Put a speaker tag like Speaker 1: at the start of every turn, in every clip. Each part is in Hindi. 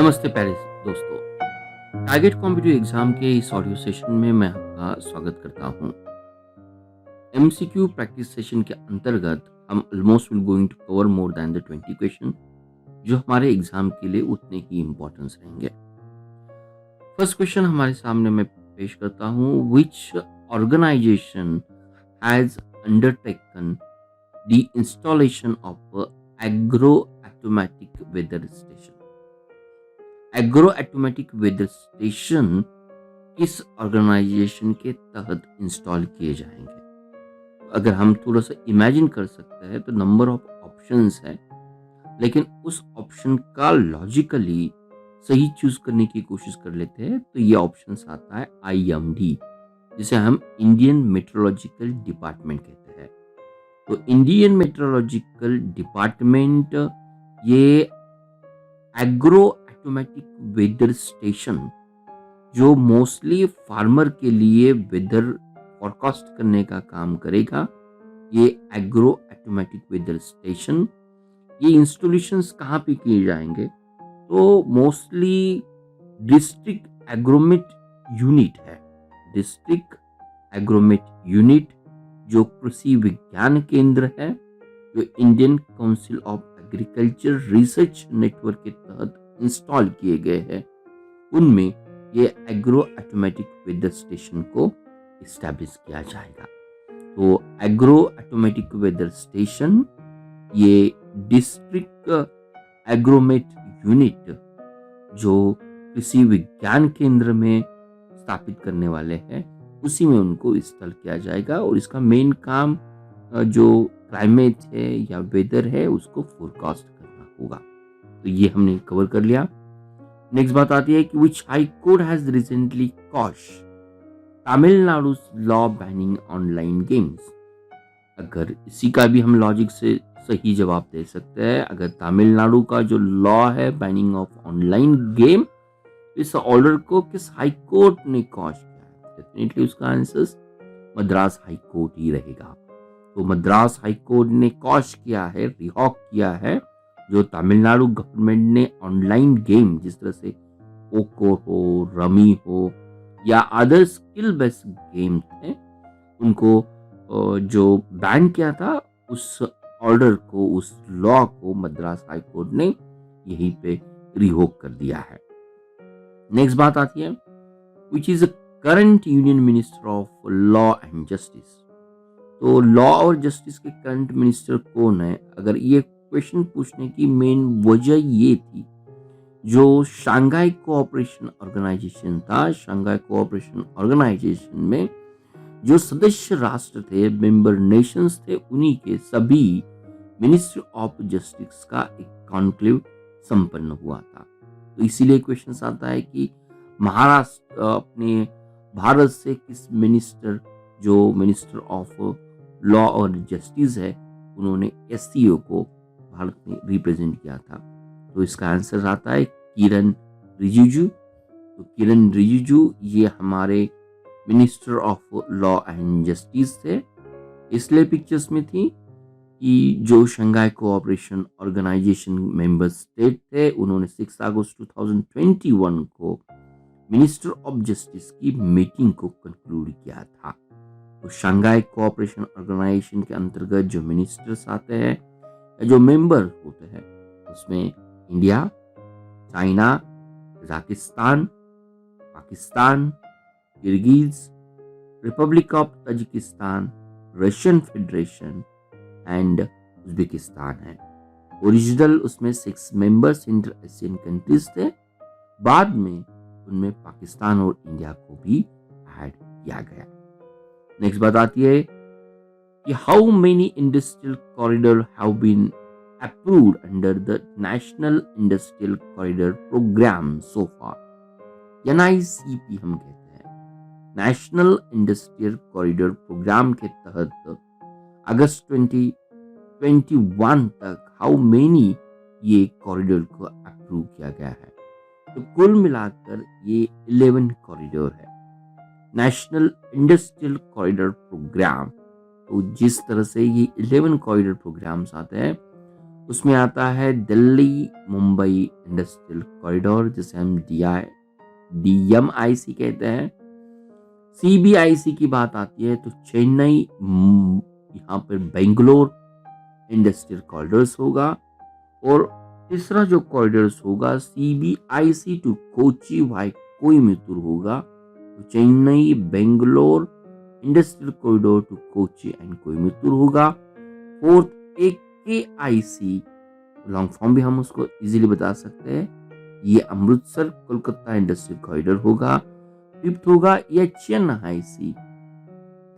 Speaker 1: नमस्ते प्यारे दोस्तों। टारगेट कॉम्पिटिटिव एग्जाम के इस ऑडियो सेशन में मैं आपका स्वागत करता हूं। एमसीक्यू प्रैक्टिस सेशन के अंतर्गत हम almost will going to cover more than the 20 question जो हमारे एग्जाम के लिए उतने ही इंपॉर्टेंस रहेंगे। फर्स्ट क्वेश्चन हमारे सामने मैं पेश करता हूं। Which organisation has undertaken the installation of agro automatic weather station. Agro automatic weather station किस ऑर्गेनाइजेशन के तहत इंस्टॉल किए जाएंगे? अगर हम थोड़ा सा इमेजिन कर सकते हैं तो नंबर ऑफ ऑप्शंस है, लेकिन उस ऑप्शन का लॉजिकली सही चूज करने की कोशिश कर लेते हैं तो ये ऑप्शन आता है IMD, जिसे हम इंडियन मेट्रोलॉजिकल डिपार्टमेंट कहते हैं। तो इंडियन मेट्रोलॉजिकल डिपार्टमेंट ये एग्रो ऑटोमेटिक वेदर स्टेशन जो मोस्टली फार्मर के लिए वेदर फोरकास्ट करने का काम करेगा, ये एग्रो ऑटोमेटिक वेदर स्टेशन, ये इंस्टॉलेशंस कहाँ पे किए जाएंगे? तो मोस्टली डिस्ट्रिक्ट एग्रोमेट यूनिट है। डिस्ट्रिक्ट एग्रोमेट यूनिट जो कृषि विज्ञान केंद्र है, जो Indian council of agriculture research network के तहत इंस्टॉल किए गए हैं, उनमें ये एग्रो ऑटोमेटिक वेदर स्टेशन को इस्टेब्लिश किया जाएगा। तो एग्रो ऑटोमेटिक वेदर स्टेशन ये डिस्ट्रिक्ट एग्रोमेट यूनिट जो कृषि विज्ञान केंद्र में स्थापित करने वाले हैं, उसी में उनको इंस्टॉल किया जाएगा और इसका मेन काम जो क्लाइमेट है या वेदर है उसको फोरकास्ट करना होगा। तो ये हमने कवर कर लिया। नेक्स्ट बात आती है कि which high court has recently quashed Tamil Nadu law banning online games. अगर इसी का भी हम लॉजिक से सही जवाब दे सकते हैं, अगर तमिलनाडु का जो लॉ है बैनिंग ऑफ ऑनलाइन गेम, इस ऑर्डर को किस हाई कोर्ट ने कॉश किया है? डेफिनेटली उसका आंसर मद्रास हाई कोर्ट ही रहेगा। तो मद्रास हाई कोर्ट ने कॉश किया है, रिहॉक किया है, जो तमिलनाडु गवर्नमेंट ने ऑनलाइन गेम जिस तरह से पोको हो, रमी हो या अदर स्किल बेस्ड गेम थे, उनको जो बैन किया था, उस ऑर्डर को, उस लॉ को मद्रास हाई कोर्ट ने यहीं पे रिवोक कर दिया है। नेक्स्ट बात आती है, which is current union minister of law and justice. तो लॉ और जस्टिस के करंट मिनिस्टर कौन है? अगर ये क्वेश्चन पूछने की मेन वजह ये थी, जो शंघाई कोऑपरेशन ऑर्गेनाइजेशन था, शंघाई कोऑपरेशन ऑर्गेनाइजेशन में जो सदस्य राष्ट्र थे, मेंबर नेशंस थे, उन्हीं के सभी मिनिस्टर ऑफ जस्टिस का एक कॉन्क्लेव संपन्न हुआ था। तो इसीलिए क्वेश्चन आता है कि महाराष्ट्र अपने भारत से किस मिनिस्टर, जो मिनिस्टर ऑफ लॉ और जस्टिस है, उन्होंने SCO को भारत में रिप्रेजेंट किया था। तो इसका आंसर आता है किरण रिजिजू। तो किरण रिजिजू ये हमारे minister of law and justice थे। इसलिए पिक्चर्स में थी कि जो Shanghai cooperation organization member state थे, उन्होंने 6 अगस्त 2021 को मिनिस्टर ऑफ जस्टिस की मीटिंग को कंक्लूड किया था। तो शंघाई कोऑपरेशन ऑर्गेनाइजेशन के अंतर्गत जो मिनिस्टर्स आते हैं या जो मेंबर होते हैं, उसमें India, China, Kazakhstan, Pakistan, Kyrgyz, Republic of Tajikistan, Russian federation and Uzbekistan है। ओरिजिनल उसमें 6 मेंबर सेंट्रल एशियन कंट्रीज थे, बाद में उनमें पाकिस्तान और इंडिया को भी ऐड किया गया। नेक्स्ट बात आती है कि how many industrial corridor have been approved under the national industrial corridor program so far. NICP हम कहते हैं, नेशनल इंडस्ट्रियल कॉरिडोर प्रोग्राम के तहत अगस्त 2021 तक हाउ मेनी ये कॉरिडोर को अप्रूव किया गया है। तो कुल मिलाकर ये 11 कॉरिडोर है। नेशनल इंडस्ट्रियल कॉरिडोर प्रोग्राम, तो जिस तरह से ये 11 कॉरिडोर प्रोग्राम्स आते हैं, उसमें आता है दिल्ली मुंबई इंडस्ट्रियल कॉरिडोर, जिसे हम DMIC कहते हैं। CBIC की बात आती है तो चेन्नई यहाँ पर बेंगलोर इंडस्ट्रियल कॉरिडोर्स होगा। और तीसरा जो कॉरिडोर्स होगा CBIC to Kochi via Coimbatore होगा, तो Chennai Bangalore industrial corridor to Kochi and Coimbatore होगा। फोर्थ AKIC, लॉन्ग फॉर्म भी हम उसको इजीली बता सकते हैं, ये अमृतसर कोलकाता इंडस्ट्रियल कॉरिडोर होगा। फिफ्थ होगा HNIC,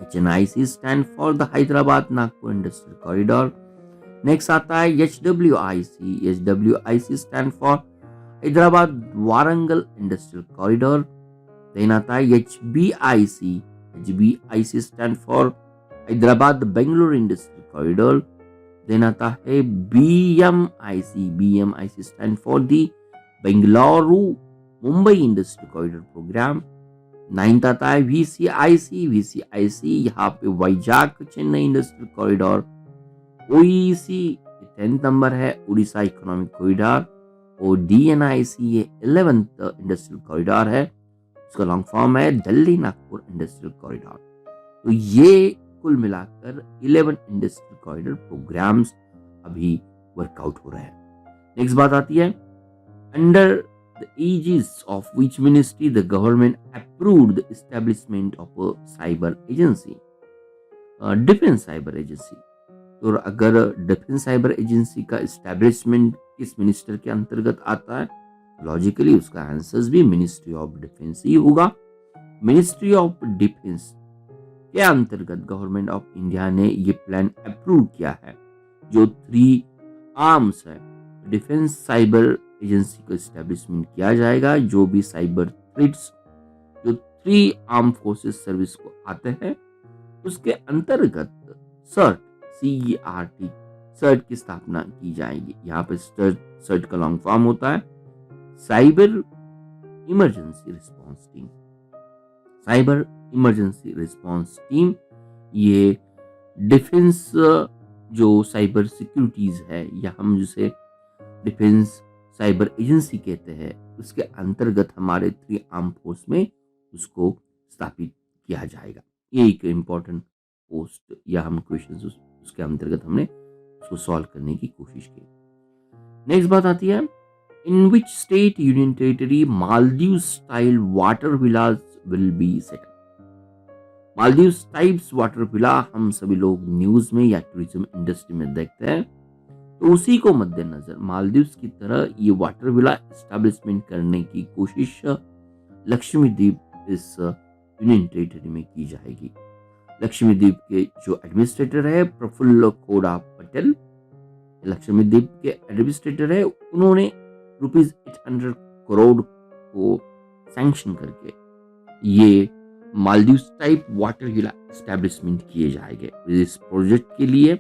Speaker 1: HNIC stand for the Hyderabad Nagpur industrial corridor. Next आता है HWIC, HWIC stand for Hyderabad Warangal industrial corridor. Then आता है HBIC, HBIC stand for Hyderabad Bangalore industrial corridor. Then आता है BMIC, BMIC stand for the Bengaluru Mumbai industrial corridor program. Ninth आता है VCIC, VCIC यहाँ पे Vizag Chennai industrial corridor. OEC 10th number है, उड़ीसा इकोनॉमिक कॉरिडोर। और DNIC ये 11th इंडस्ट्रियल कॉरिडोर है, उसका लॉन्ग फॉर्म है दिल्ली नागपुर इंडस्ट्रियल कॉरिडोर। तो ये कुल मिलाकर 11 इंडस्ट्रियल कॉरिडोर प्रोग्राम्स अभी वर्कआउट हो रहे हैं। नेक्स्ट बात आती है, under the aegis of which ministry the government approved the establishment of a cyber agency, defence cyber agency. तो अगर डिफेंस साइबर एजेंसी का एस्टेब्लिशमेंट किस मिनिस्टर के अंतर्गत आता है, लॉजिकली उसका आंसर भी मिनिस्ट्री ऑफ डिफेंस ही होगा। मिनिस्ट्री ऑफ डिफेंस के अंतर्गत गवर्नमेंट ऑफ इंडिया ने ये प्लान अप्रूव किया है, जो 3 आर्म्स है डिफेंस साइबर एजेंसी को एस्टेब्लिशमेंट किया जाएगा। जो भी साइबर थ्रेट्स जो 3 आर्म फोर्सेस सर्विस को आते हैं, उसके अंतर्गत सर्ट की स्थापना की जाएगी। यहाँ पे सर्ट का लॉन्ग फॉर्म होता है cyber emergency response team. Cyber emergency response team ये डिफेंस जो साइबर सिक्योरिटीज है, या हम जिसे डिफेंस साइबर एजेंसी कहते हैं, उसके अंतर्गत हमारे 3 आर्म फोर्स में उसको स्थापित किया जाएगा। ये एक इम्पोर्टेंट पोस्ट या हम क्वेश्चन उसके अंतर्गत हमने उसको सॉल्व करने की कोशिश की। नेक्स्ट बात आती है, in which state union territory Maldives style water villas will be set up. Maldives types water villa हम सभी लोग न्यूज में या टूरिज्म इंडस्ट्री में देखते हैं, तो उसी को मद्देनजर मालदीव की तरह ये वाटर विला एस्टैब्लिशमेंट करने की कोशिश लक्षद्वीप इस यूनियन टेरिटरी में की जाएगी। लक्षद्वीप के जो एडमिनिस्ट्रेटर है प्रफुल्ल खोड़ा पटेल, लक्षद्वीप के एडमिनिस्ट्रेटर है, उन्होंने ₹800 करोड़ को सैंक्शन करके ये Maldives type water villa establishment किए जाएंगे। इस प्रोजेक्ट के लिए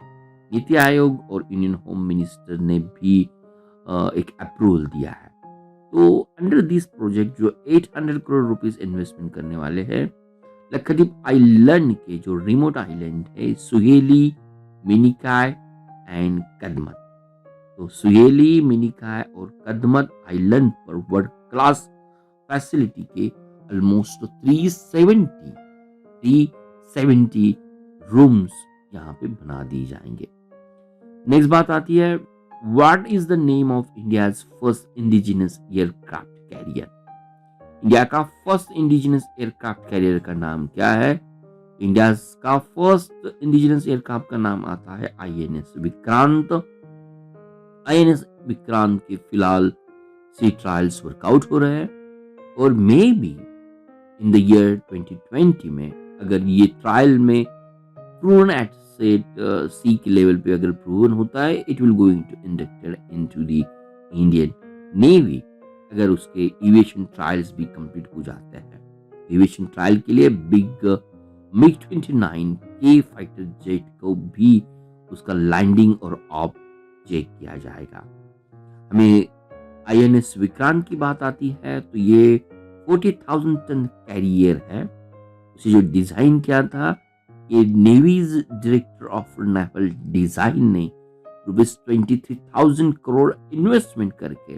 Speaker 1: नीति आयोग और यूनियन होम मिनिस्टर ने भी एक अप्रूवल दिया है। तो अंडर दिस प्रोजेक्ट जो 800 करोड़ रुपीस इन्वेस्टमेंट करने वाले हैं, लक्षद्वीप आइलैंड के जो रिमोट आइलैंड है सुहेली, मिनिकॉय एंड कदमत, तो सुहेली, मिनिकॉय और कदमत आइलैंड पर वर्ल्ड क्लास फैसिलिटी के ऑलमोस्ट 370 रूम्स यहाँ पे बना दी जाएंगे। नेक्स्ट बात आती है, what is the name of India's first indigenous aircraft carrier. India का फर्स्ट इंडिजिनस एयरक्राफ्ट कैरियर का नाम क्या है? इंडिया का फर्स्ट इंडिजिनस एयरक्राफ्ट का नाम आता है INS विक्रांत। INS विक्रांत के फिलहाल सी ट्रायल्स वर्कआउट हो रहे हैं, और may be in the year 2020 में अगर ये ट्रायल में प्रूवन एट सेट सी के लेवल पे अगर प्रूवन होता है, it will going to inducted into the Indian navy, अगर उसके एविएशन ट्रायल्स भी कंप्लीट हो जाते हैं। एविएशन ट्रायल के लिए बिग MiG-29 के फाइटर जेट को भी उसका लैंडिंग और ऑफ चेक किया जाएगा। हमें INS विक्रांत की बात आती है तो ये 40,000 टन कैरियर है। उसे जो डिजाइन किया था, ये navy's director of naval design ने ₹23,000 करोड़ इन्वेस्टमेंट करके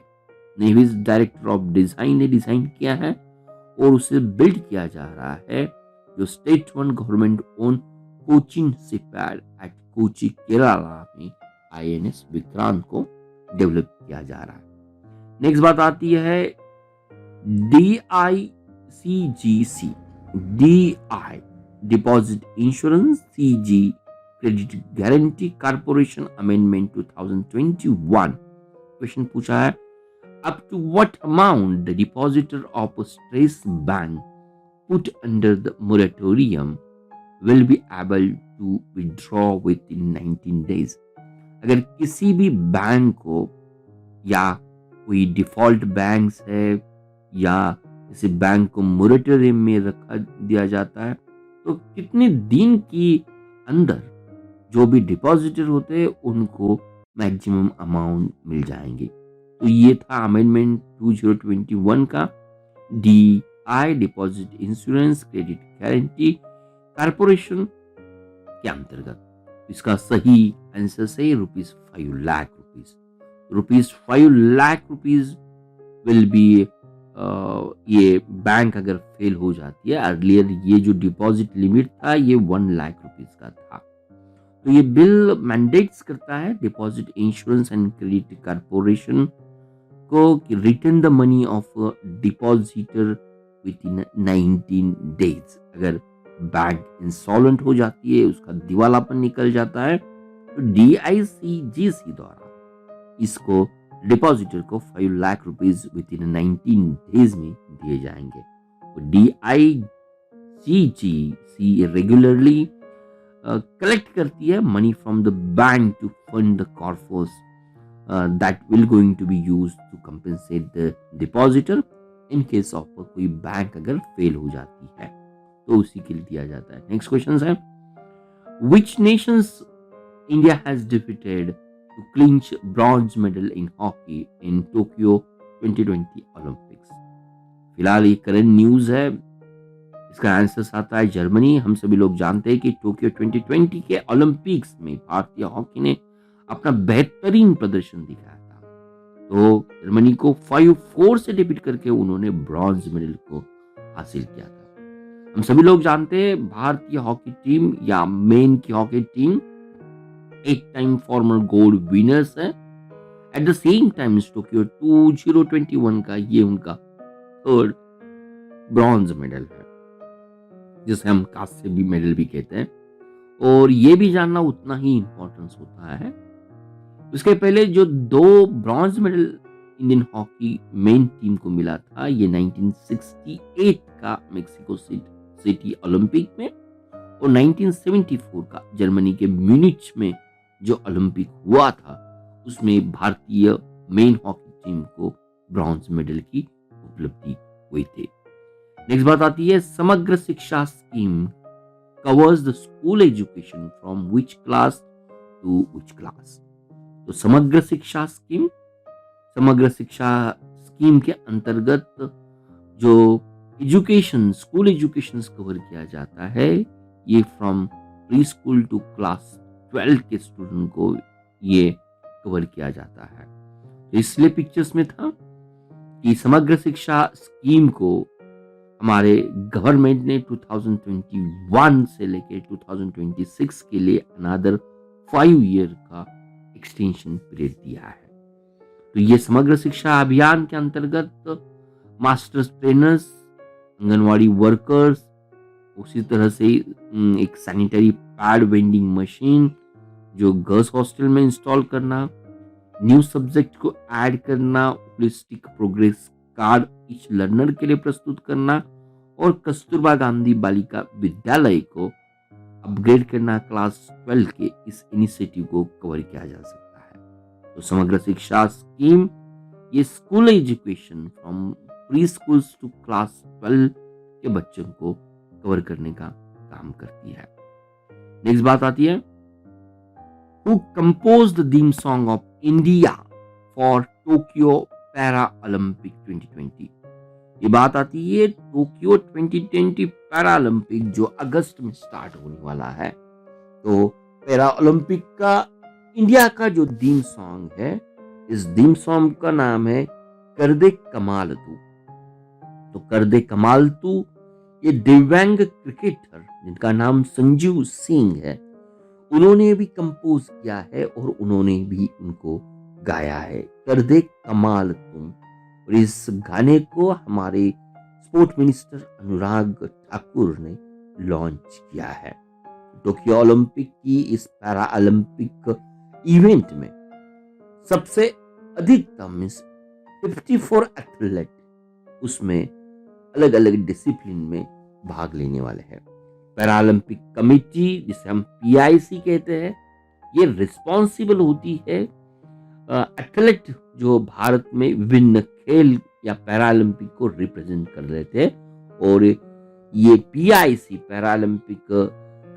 Speaker 1: नेवीज डायरेक्टर ऑफ डिजाइन ने डिजाइन किया है और उसे बिल्ड किया जा रहा है, जो state one government own Cochin shipyard at Kochi Kerala में INS विक्रांत को डेवलप किया जा रहा है। नेक्स्ट बात आती है DICGC, DI deposit insurance, CG credit guarantee corporation amendment 2021। Question पूछा है, up to what amount the depositor of a stress bank put under the moratorium will be able to withdraw within 19 days। अगर किसी भी बैंक को या कोई डिफॉल्ट बैंक है या किसी बैंक को मोरेटोरियम में रखा दिया जाता है, तो कितने दिन की अंदर जो भी डिपॉजिटर होते हैं उनको मैक्सिमम अमाउंट मिल जाएंगे। तो ये था अमेंडमेंट 2021 का DI deposit insurance credit guarantee corporation के अंतर्गत। इसका सही आंसर से ₹5 लाख। ₹5 लाख विल बी, ये बैंक अगर फेल हो जाती है, अर्लियर ये जो डिपॉजिट लिमिट था ये ₹1 लाख का था। तो ये बिल मैंडेट्स करता है deposit insurance and credit corporation को कि return the money of depositor with in 19 days. अगर बैंक इंसॉल्वेंट हो जाती है, उसका दिवालापन निकल जाता है, तो DICGC द्वारा इसको डिपॉजिटर को ₹5 लाख विद इन 19 डेज में दिए जाएंगे। तो DICGC रेगुलरली कलेक्ट करती है money from the bank to fund the corpus that will going to be used to compensate the depositor in case of कोई बैंक अगर फेल हो जाती है तो उसी के लिए दिया जाता है। नेक्स्ट क्वेश्चन है, which nations India has defeated to clinch bronze medal in hockey in Tokyo 2020 Olympics। फिलहाल ये करंट न्यूज है, इसका आंसर आता है जर्मनी। हम सभी लोग जानते हैं कि टोक्यो 2020 के ओलंपिक्स में भारतीय हॉकी ने अपना बेहतरीन प्रदर्शन दिखाया था, तो जर्मनी को 5-4 से डिफीट करके उन्होंने ब्रॉन्ज मेडल को हासिल किया था। हम सभी लोग जानते हैं भारतीय हॉकी टीम या मेन की hockey team 8 time former gold winners है। At the same time Tokyo 2021 का ये उनका 3rd ब्रॉन्ज मेडल है, जिसे हम कांस्य भी मेडल भी कहते हैं, और ये भी जानना उतना ही इंपॉर्टेंस होता है। उसके पहले जो 2 bronze medal Indian hockey main team को मिला था, ये 1968 का मेक्सिको सिटी ओलंपिक में और 1974 का जर्मनी के म्यूनिच में जो ओलंपिक हुआ था, उसमें भारतीय मेन हॉकी टीम को ब्रॉन्ज मेडल की उपलब्धि हुई थी। नेक्स्ट बात आती है, समग्र Shiksha scheme covers the school education from which class to which class। तो समग्र शिक्षा स्कीम के अंतर्गत जो एजुकेशन, स्कूल एजुकेशन कवर किया जाता है, ये from pre school to class 12 के स्टूडेंट को ये कवर किया जाता है। तो इसलिए पिक्चर्स में था कि समग्र शिक्षा स्कीम को हमारे गवर्नमेंट ने 2021 से लेके 2026 के लिए अनदर 5 ईयर का एक्सटेंशन पीरियड दिया है। तो ये समग्र शिक्षा अभियान के अंतर्गत मास्टर्स ट्रेनर्स, आंगनवाड़ी वर्कर्स, उसी तरह से एक सैनिटरी पैड वेंडिंग मशीन जो गर्ल्स हॉस्टल में इंस्टॉल करना, न्यू सब्जेक्ट को ऐड करना, holistic progress card each learner के लिए प्रस्तुत करना और कस्तूरबा गांधी बालिका विद्यालय को अपग्रेड करना क्लास 12 के इस इनिशिएटिव को कवर किया जा सकता है। तो समग्र शिक्षा स्कीम ये school education from pre schools to class 12 के बच्चों को कवर करने का काम करती है। नेक्स्ट बात आती है, who composed the theme song of India for Tokyo para Olympic 2020। ये बात आती है टोक्यो 2020 पैरा ओलंपिक जो अगस्त में स्टार्ट होने वाला है। तो पैरा ओलंपिक का इंडिया का जो थीम सॉन्ग है, इस थीम सॉन्ग का नाम है कर दे कमाल तू। तो कर दे कमाल तू ये दिव्यांग क्रिकेटर जिनका नाम संजू सिंह है, उन्होंने भी कंपोज किया है और उन्होंने भी उनको गाया है, कर दे कमाल तुम। और इस गाने को हमारे स्पोर्ट मिनिस्टर अनुराग ठाकुर ने लॉन्च किया है। टोक्यो ओलंपिक की इस पैरा ओलंपिक इवेंट में सबसे अधिकतम 54 एथलीट उसमें अलग अलग डिसिप्लिन में भाग लेने वाले हैं। पैरा ओलंपिक कमेटी, जिसे हम पीआईसी कहते हैं, ये रिस्पॉन्सिबल होती है एथलीट जो भारत में विभिन्न खेल या पैरा ओलंपिक को रिप्रेजेंट कर रहे थे। और ये PIC para Olympic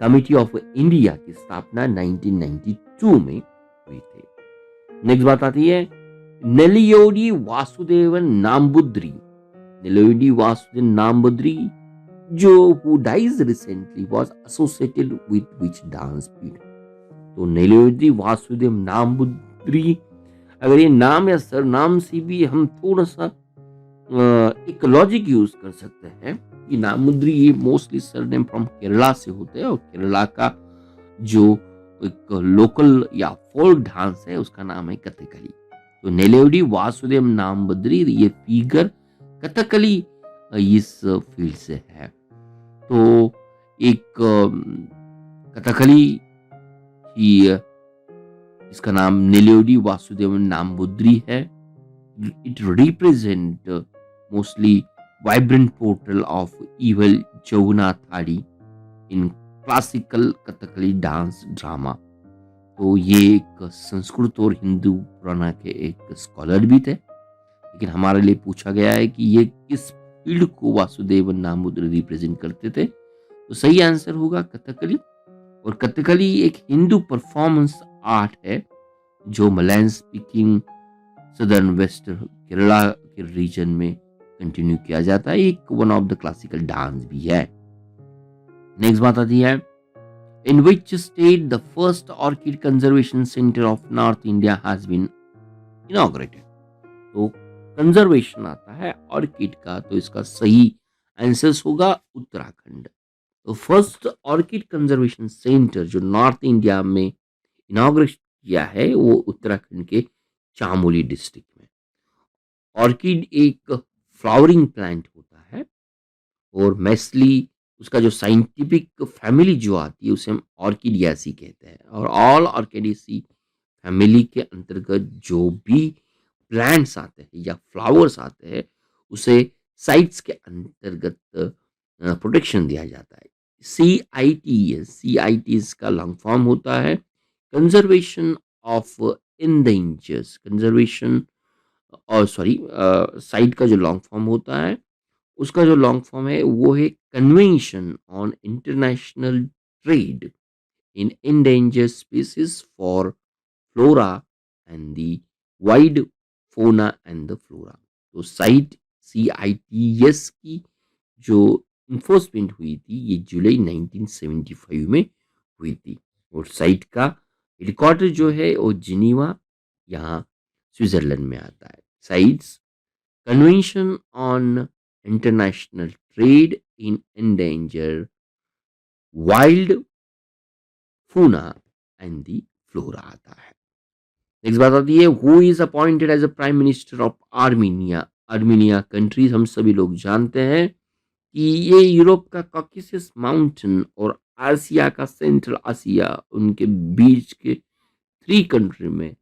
Speaker 1: committee of India की स्थापना 1992 में हुई थी। नेक्स्ट बात आती है नेलियोडी वासुदेवन नाम्बुद्री। नेलियोडी वासुदेवन नाम्बुद्री जो who dies recently was associated with which dance period? तो नेलियोडी वासुदेव नाम्बुद्री, अगर ये नाम या सरनाम से भी हम थोड़ा सा एक लॉजिक यूज कर सकते हैं कि नामुद्री ये मोस्टली सरनेम फ्रॉम केरला से होते हैं और केरला का जो एक लोकल या फोल्क डांस है उसका नाम है कथकली। तो नेलेवडी वासुदेव नाम्बुद्री ये फिगर कथकली इस फील्ड से है। तो एक कथकली ही इसका नाम नेलेवडी वासुदेव नाम्बुद्री है। It represent mostly vibrant portal of evil जगन्नाथाड़ी in classical Kathakali dance drama. तो ये एक संस्कृत और हिंदू पुराना के एक स्कॉलर भी थे, लेकिन हमारे लिए पूछा गया है कि ये किस फील्ड को वासुदेव नाम्बुद्री रिप्रेजेंट करते थे। तो सही आंसर होगा कथकली। और कथकली एक हिंदू परफॉर्मेंस आर्ट है जो Malayalam speaking southern west Kerala के रीजन में कंटिन्यू किया जाता है। एक one of the classical dance भी है। नेक्स्ट बात आती है in which state the first orchid conservation centre of north India has been inaugurated. तो कंजर्वेशन आता है ऑर्किड का, तो इसका सही आंसर होगा उत्तराखंड। तो फर्स्ट ऑर्किड कंजर्वेशन सेंटर जो नॉर्थ इंडिया में इनॉग्रेट किया है वो उत्तराखंड के चामोली डिस्ट्रिक्ट में। ऑर्किड एक फ्लावरिंग प्लांट होता है और मेस्ली उसका जो साइंटिफिक फैमिली जो आती है उसे हम ऑर्किडियासी कहते हैं। और ऑल ऑर्किडियासी फैमिली के अंतर्गत जो भी प्लांट्स आते हैं या फ्लावर्स आते हैं उसे साइट्स के अंतर्गत प्रोटेक्शन दिया जाता है। CITES का लॉन्ग फॉर्म होता है कंजर्वेशन ऑफ इंडेंजर्स। कंजर्वेशन और साइट का जो लॉन्ग फॉर्म होता है उसका जो लॉन्ग फॉर्म है वो है convention on international trade in endangered species for flora and the wide fauna and the flora। तो साइट CITES की जो इन्फोर्समेंट हुई थी ये जुलाई 1975 में हुई थी। और साइट का हेडक्वार्टर जो है वो जिनीवा यहाँ स्विट्जरलैंड में आता है। CITES convention on international trade in endanger wild fauna and the flora आता है। नेक्स्ट बात आती है who is appointed as a prime minister of Armenia. Armenia country हम सभी लोग जानते हैं कि ये यूरोप का कॉकेसस माउंटेन और आसिया का सेंट्रल आसिया उनके बीच के 3 कंट्री में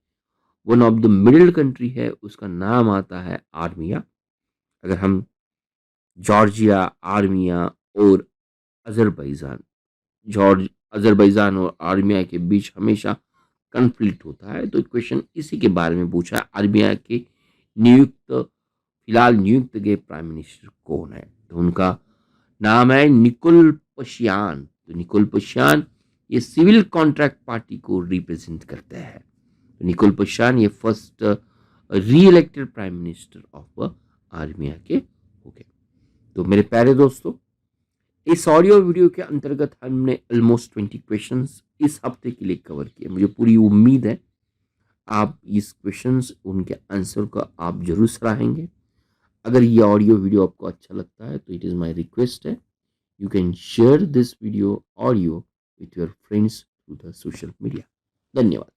Speaker 1: one of the middle country है, उसका नाम आता है आर्मिया। अगर हम जॉर्जिया, आर्मिया और अजरबैजान, अजरबैजान और आर्मिया के बीच हमेशा कन्फ्लिक्ट होता है, तो क्वेश्चन इसी के बारे में पूछा है। आर्मिया के फिलहाल नियुक्त गए प्राइम मिनिस्टर कौन है? तो उनका नाम है निकोल पशियान। तो निकोल पशियान ये सिविल कॉन्ट्रैक्ट पार्टी को रिप्रेजेंट करते हैं। तो निकोल पशियान ये first re elected prime minister of Armenia के हो गए। तो मेरे प्यारे दोस्तों, इस ऑडियो वीडियो के अंतर्गत हमने ऑलमोस्ट 20 क्वेश्चंस इस हफ्ते के लिए कवर किए। मुझे पूरी उम्मीद है आप इस क्वेश्चंस उनके आंसर को आप जरूर सराहेंगे। अगर ये ऑडियो वीडियो आपको अच्छा लगता है तो इट इज़ माय रिक्वेस्ट है, you can share this video audio with your friends through the social media. धन्यवाद।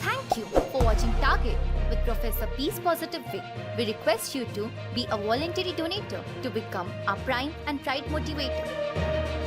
Speaker 2: Thank you for watching Target with Professor Peace Positive Way. We request you to be a voluntary donator to become our prime and pride motivator.